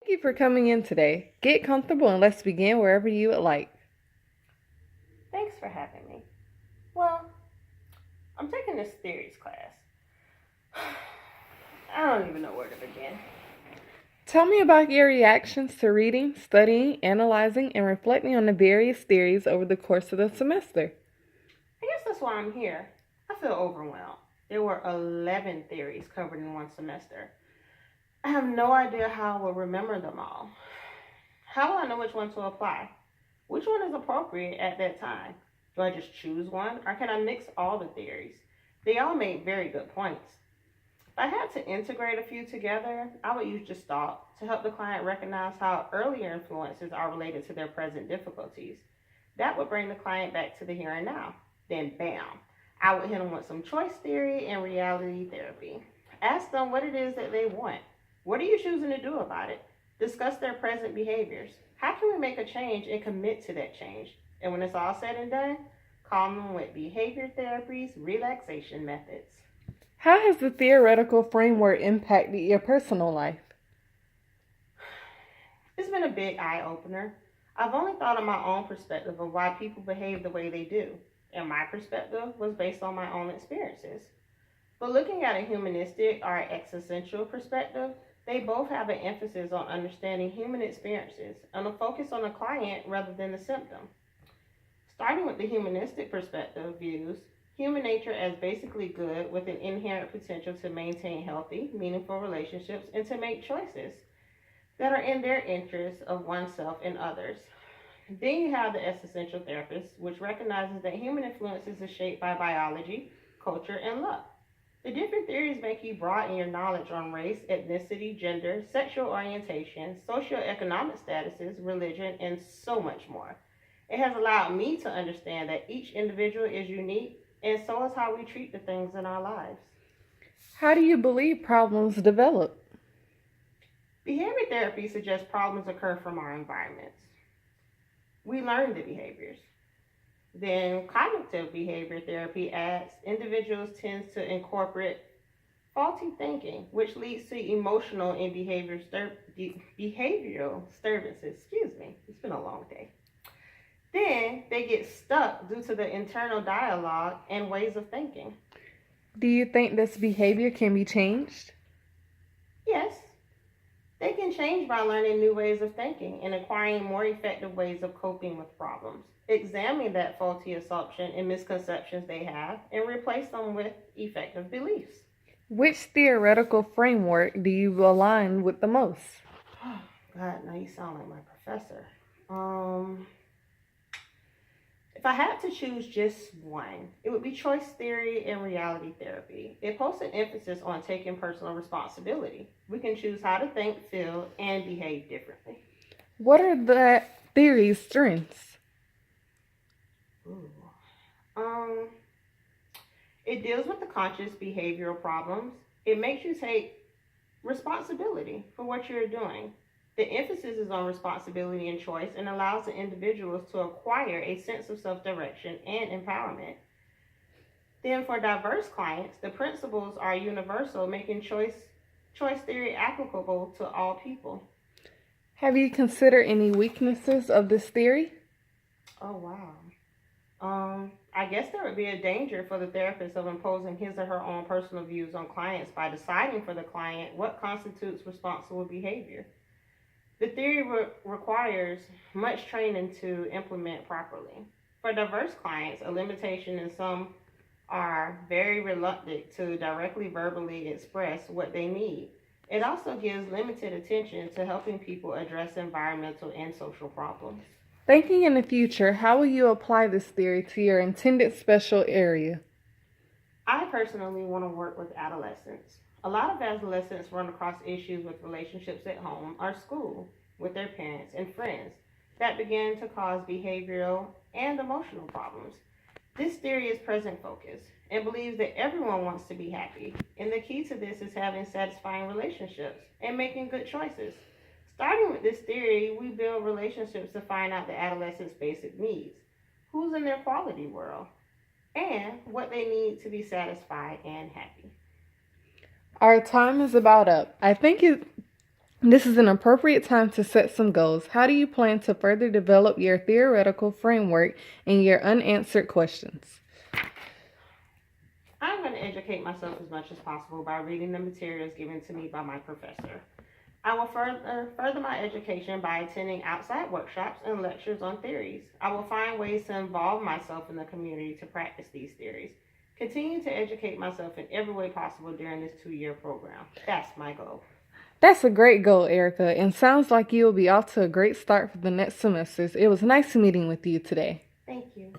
Thank you for coming in today. Get comfortable and let's begin wherever you would like. Thanks for having me. Well, I'm taking this theories class. I don't even know where to begin. Tell me about your reactions to reading, studying, analyzing, and reflecting on the various theories over the course of the semester. I guess that's why I'm here. I feel overwhelmed. There were 11 theories covered in one semester. I have no idea how I will remember them all. How will I know which one to apply? Which one is appropriate at that time? Do I just choose one, or can I mix all the theories? They all make very good points. If I had to integrate a few together, I would use Gestalt to help the client recognize how earlier influences are related to their present difficulties. That would bring the client back to the here and now. Then, bam, I would hit them with some choice theory and reality therapy. Ask them what it is that they want. What are you choosing to do about it? Discuss their present behaviors. How can we make a change and commit to that change? And when it's all said and done, calm them with behavior therapies, relaxation methods. How has the theoretical framework impacted your personal life? It's been a big eye opener. I've only thought of my own perspective of why people behave the way they do, and my perspective was based on my own experiences. But looking at a humanistic or existential perspective, they both have an emphasis on understanding human experiences and a focus on the client rather than the symptom. Starting with the humanistic perspective views human nature as basically good with an inherent potential to maintain healthy, meaningful relationships and to make choices that are in their interests of oneself and others. Then you have the existential therapist, which recognizes that human influences are shaped by biology, culture, and luck. The different theories make you broaden your knowledge on race, ethnicity, gender, sexual orientation, socioeconomic statuses, religion, and so much more. It has allowed me to understand that each individual is unique, and so is how we treat the things in our lives. How do you believe problems develop? Behavior therapy suggests problems occur from our environments. We learn the behaviors. Then cognitive behavior therapy adds individuals tend to incorporate faulty thinking, which leads to emotional and behavioral disturbances. Excuse me, it's been a long day. Then they get stuck due to the internal dialogue and ways of thinking. Do you think this behavior can be changed? Yes, they can change by learning new ways of thinking and acquiring more effective ways of coping with problems. Examine that faulty assumption and misconceptions they have and replace them with effective beliefs. Which theoretical framework do you align with the most? God, now you sound like my professor. If I had to choose just one, it would be choice theory and reality therapy. It puts an emphasis on taking personal responsibility. We can choose how to think, feel, and behave differently. What are the theory's strengths? Ooh. Um, it deals with the conscious behavioral problems. It makes you take responsibility for what you're doing. The emphasis is on responsibility and choice and allows the individuals to acquire a sense of self direction and empowerment. Then, for diverse clients, the principles are universal, making choice theory applicable to all people. Have you considered any weaknesses of this theory? Oh, wow. I guess there would be a danger for the therapist of imposing his or her own personal views on clients by deciding for the client what constitutes responsible behavior. The theory requires much training to implement properly. For diverse clients, a limitation in some are very reluctant to directly verbally express what they need. It also gives limited attention to helping people address environmental and social problems. Thinking in the future, how will you apply this theory to your intended special area? I personally want to work with adolescents. A lot of adolescents run across issues with relationships at home or school with their parents and friends that begin to cause behavioral and emotional problems. This theory is present focused and believes that everyone wants to be happy, and the key to this is having satisfying relationships and making good choices. Starting with this theory, we build relationships to find out the adolescent's basic needs, who's in their quality world, and what they need to be satisfied and happy. Our time is about up. This is an appropriate time to set some goals. How do you plan to further develop your theoretical framework and your unanswered questions? I'm going to educate myself as much as possible by reading the materials given to me by my professor. I will further my education by attending outside workshops and lectures on theories. I will find ways to involve myself in the community to practice these theories. Continue to educate myself in every way possible during this 2-year program. That's my goal. That's a great goal, Erica, and sounds like you will be off to a great start for the next semesters. It was nice meeting with you today. Thank you.